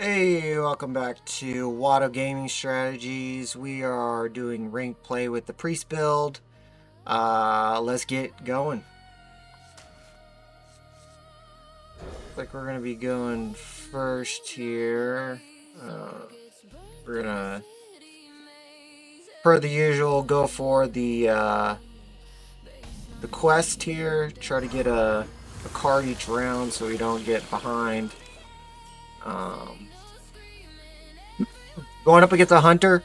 Hey, welcome back to Watto Gaming Strategies. We are doing ranked play with the priest build. Let's get going. Looks like we're gonna be going first here. We're gonna, per the usual, go for the quest here. Try to get a card each round so we don't get behind. Going up against a hunter.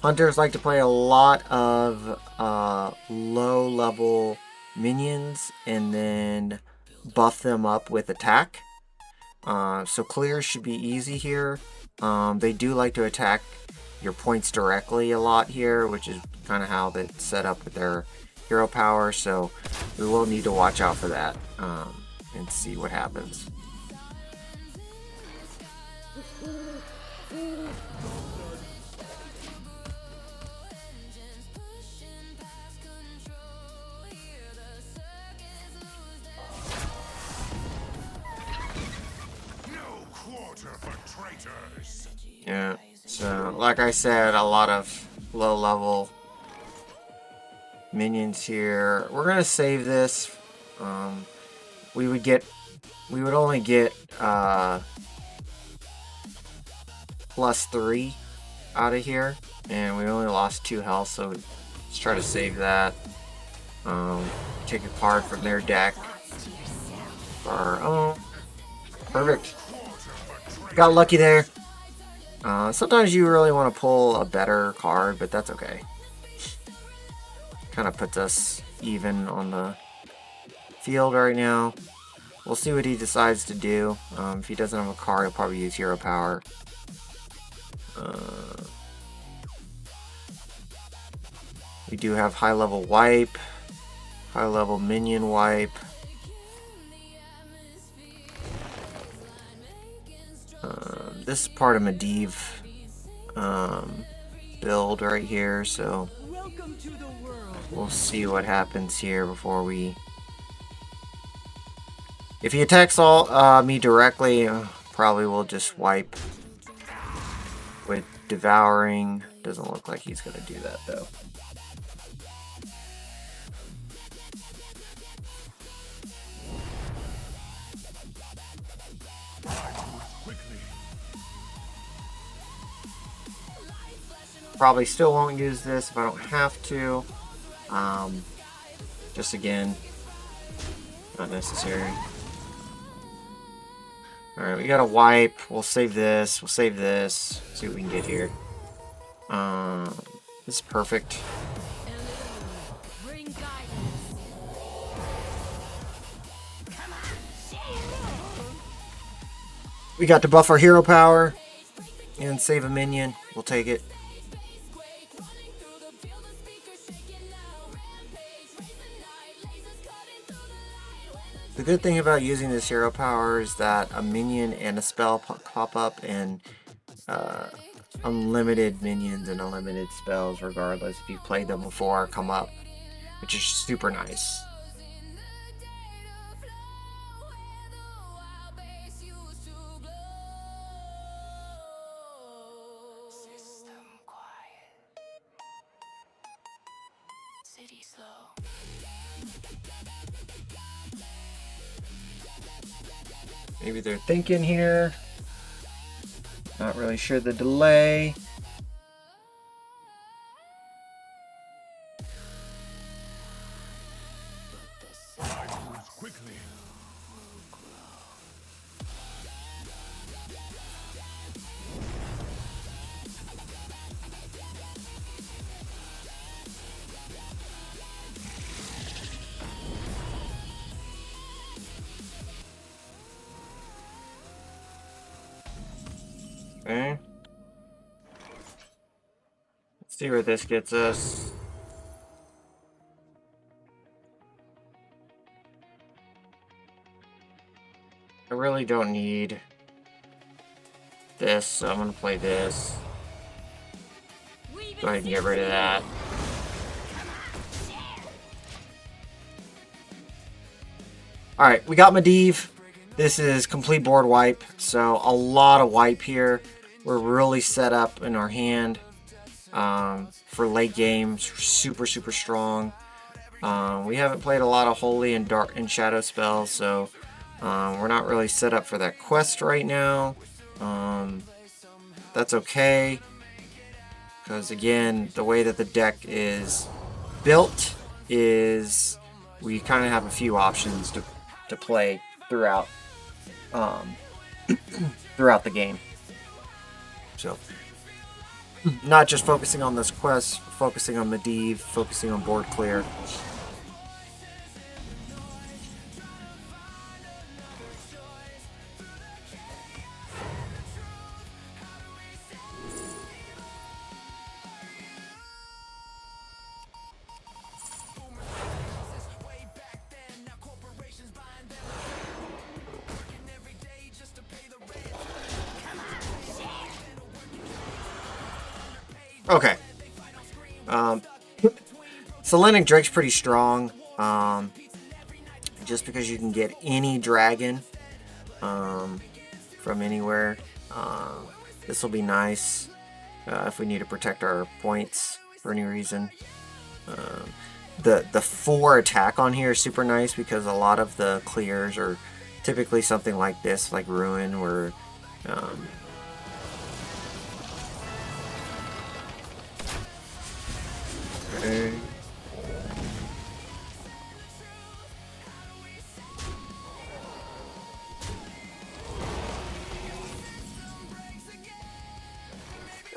Hunters like to play a lot of low-level minions and then buff them up with attack. So clears should be easy here. They do like to attack your points directly a lot here, which is kind of how that's set up with their hero power. So we will need to watch out for that and see what happens. Yeah, so like I said, a lot of low level minions here. We're gonna save this. We would only get +3 out of here, and we only lost 2 health, so let's try to save that. Take a card from their deck. Perfect. Got lucky there. Sometimes you really want to pull a better card, but that's okay. Kind of puts us even on the field right now. We'll see what he decides to do. If he doesn't have a card, he'll probably use hero power. We do have high level wipe, high level minion wipe. This is part of Medivh build right here, so we'll see what happens here before we... If he attacks me directly, probably we'll just wipe with Devouring. Doesn't look like he's going to do that, though. Probably still won't use this if I don't have to. Just again, not necessary. Alright, we got a wipe. We'll save this. We'll save this. See what we can get here. This is perfect. We got to buff our hero power and save a minion. We'll take it. The good thing about using this hero power is that a minion and a spell pop up, and unlimited minions and unlimited spells regardless if you've played them before come up, which is super nice. Maybe they're thinking here. Not really sure the delay. Okay. Let's see where this gets us. I really don't need this, so I'm gonna play this. Go ahead and get rid of that. Alright, we got Medivh. This is complete board wipe, so a lot of wipe here. We're really set up in our hand for late games. Super, super strong. We haven't played a lot of holy and dark and shadow spells, so we're not really set up for that quest right now. That's okay, because again, the way that the deck is built is we kind of have a few options to play throughout throughout the game. So not just focusing on this quest, focusing on Medivh, focusing on board clear. Okay. Selenic Drake's pretty strong. Just because you can get any dragon from anywhere. This will be nice if we need to protect our points for any reason. The 4 attack on here is super nice because a lot of the clears are typically something like this, like Ruin, where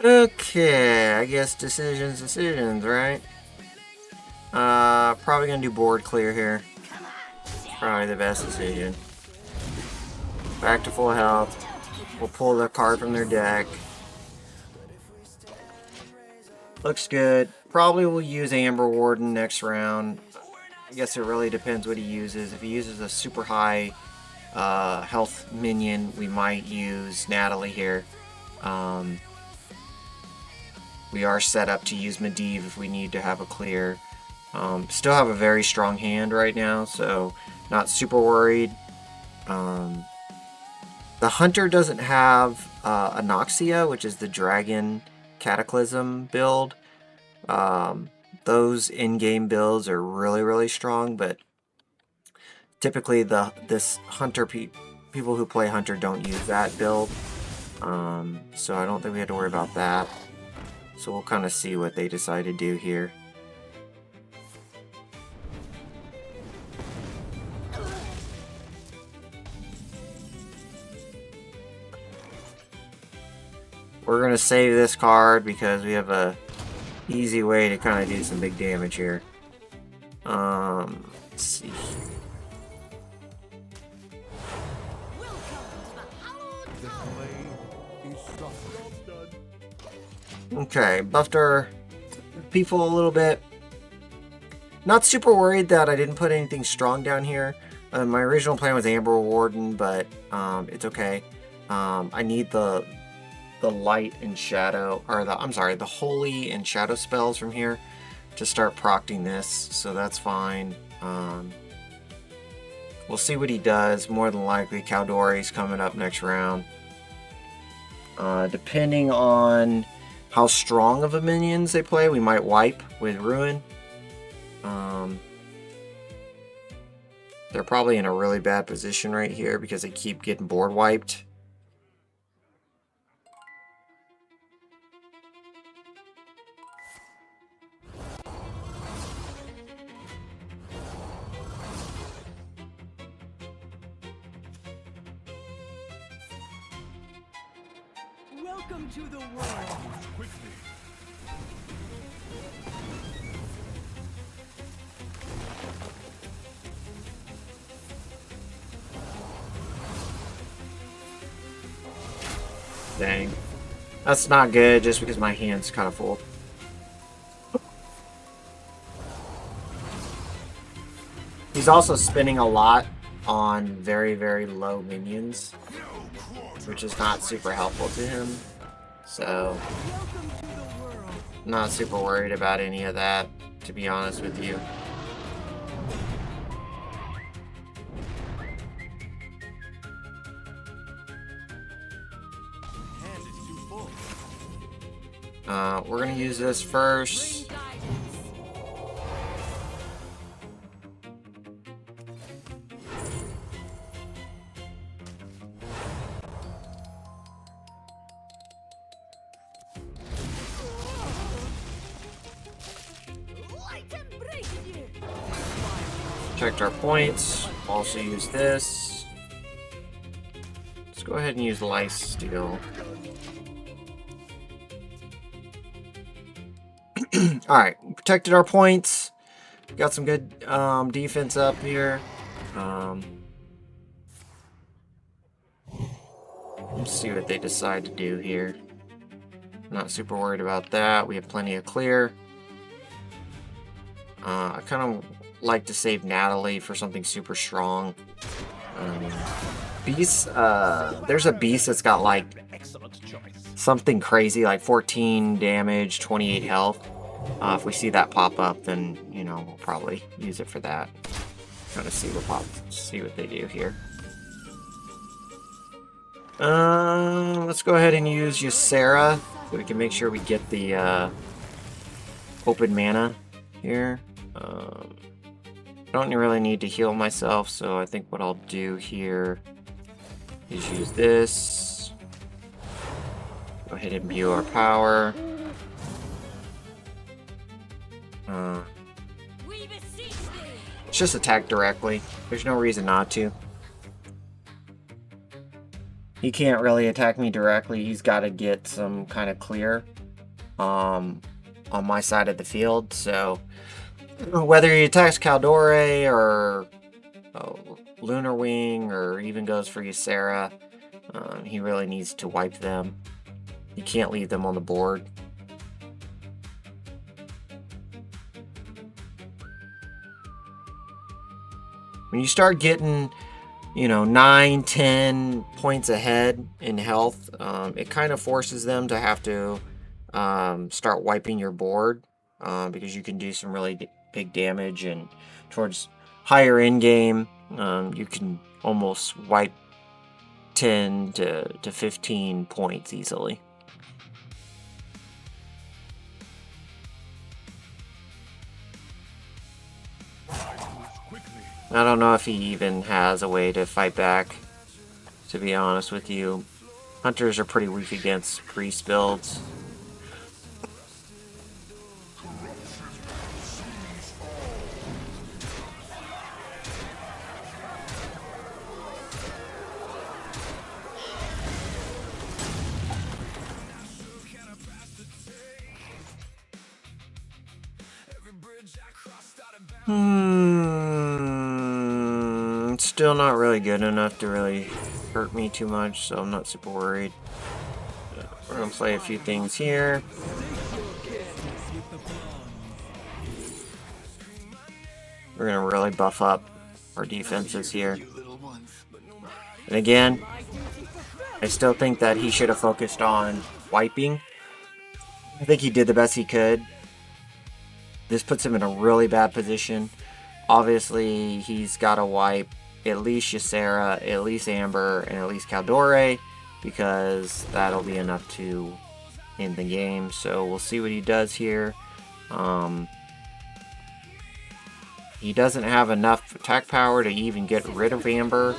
okay, I guess decisions, right? Probably gonna do board clear here. Probably the best decision. Back to full health. We'll pull the card from their deck. Looks good. Probably will use Amber Warden next round. I guess it really depends what he uses. If he uses a super high health minion, we might use Natalie here. We are set up to use Medivh if we need to have a clear. Still have a very strong hand right now, so not super worried. The Hunter doesn't have Anoxia, which is the Dragon Cataclysm build. Those in-game builds are really, really strong, but typically this Hunter people who play Hunter don't use that build. So I don't think we have to worry about that. So we'll kind of see what they decide to do here. We're going to save this card because we have a easy way to kind of do some big damage here. Let's see. Okay, buffed our people a little bit. Not super worried that I didn't put anything strong down here. My original plan was Amber Warden, but it's okay. I need the light and shadow, or the holy and shadow spells from here to start procting this, so that's fine. We'll see what he does. More than likely Kaldori's coming up next round. Depending on how strong of a minions they play, we might wipe with Ruin. They're probably in a really bad position right here because they keep getting board wiped. Welcome to the world. Quickly. Dang. That's not good just because my hand's kind of full. He's also spinning a lot on very, very low minions, which is not super helpful to him. So, not super worried about any of that, to be honest with you. We're gonna use this first. Checked our points. Also use this. Let's go ahead and use Life Steal. Alright, protected our points. Got some good defense up here. Let's see what they decide to do here. Not super worried about that. We have plenty of clear. I kind of like to save Natalie for something super strong. Beast, there's a beast that's got like something crazy, like 14 damage, 28 health. If we see that pop up, then you know we'll probably use it for that. Kind of see what they do here. Let's go ahead and use Ysera so we can make sure we get the open mana here. I don't really need to heal myself, so I think what I'll do here is use this. Go ahead and imbue our power. Let's just attack directly. There's no reason not to. He can't really attack me directly. He's got to get some kind of clear on my side of the field. So whether he attacks Caldore or Lunar Wing or even goes for Ysera, he really needs to wipe them. You can't leave them on the board. When you start getting, you know, 9, 10 points ahead in health, it kind of forces them to have to start wiping your board because you can do some really big damage, and towards higher end game, you can almost wipe 10 to 15 points easily. I don't know if he even has a way to fight back, to be honest with you. Hunters are pretty weak against priest builds. Still not really good enough to really hurt me too much, so I'm not super worried. We're gonna play a few things here. We're gonna really buff up our defenses here. And again, I still think that he should have focused on wiping. I think he did the best he could. This puts him in a really bad position. Obviously, he's got to wipe at least Ysera, at least Amber, and at least Caldore, because that'll be enough to end the game. So we'll see what he does here. He doesn't have enough attack power to even get rid of Amber.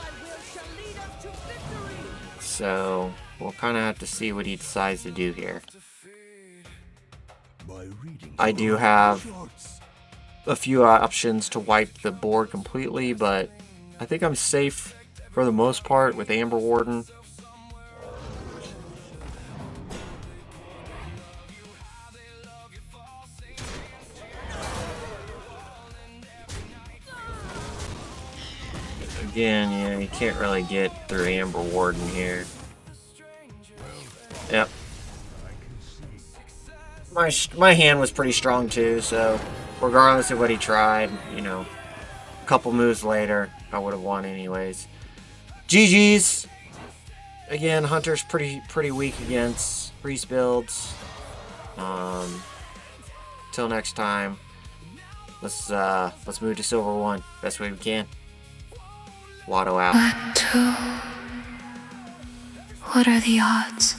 So we'll kind of have to see what he decides to do here. I do have a few options to wipe the board completely, but I think I'm safe for the most part with Amber Warden. Again, yeah, you can't really get through Amber Warden here. Yep. My hand was pretty strong too, so regardless of what he tried, you know, a couple moves later, I would have won anyways. GG's. Again, Hunter's pretty weak against priest builds. Till next time, let's move to Silver 1 best way we can. Watto out. What are the odds?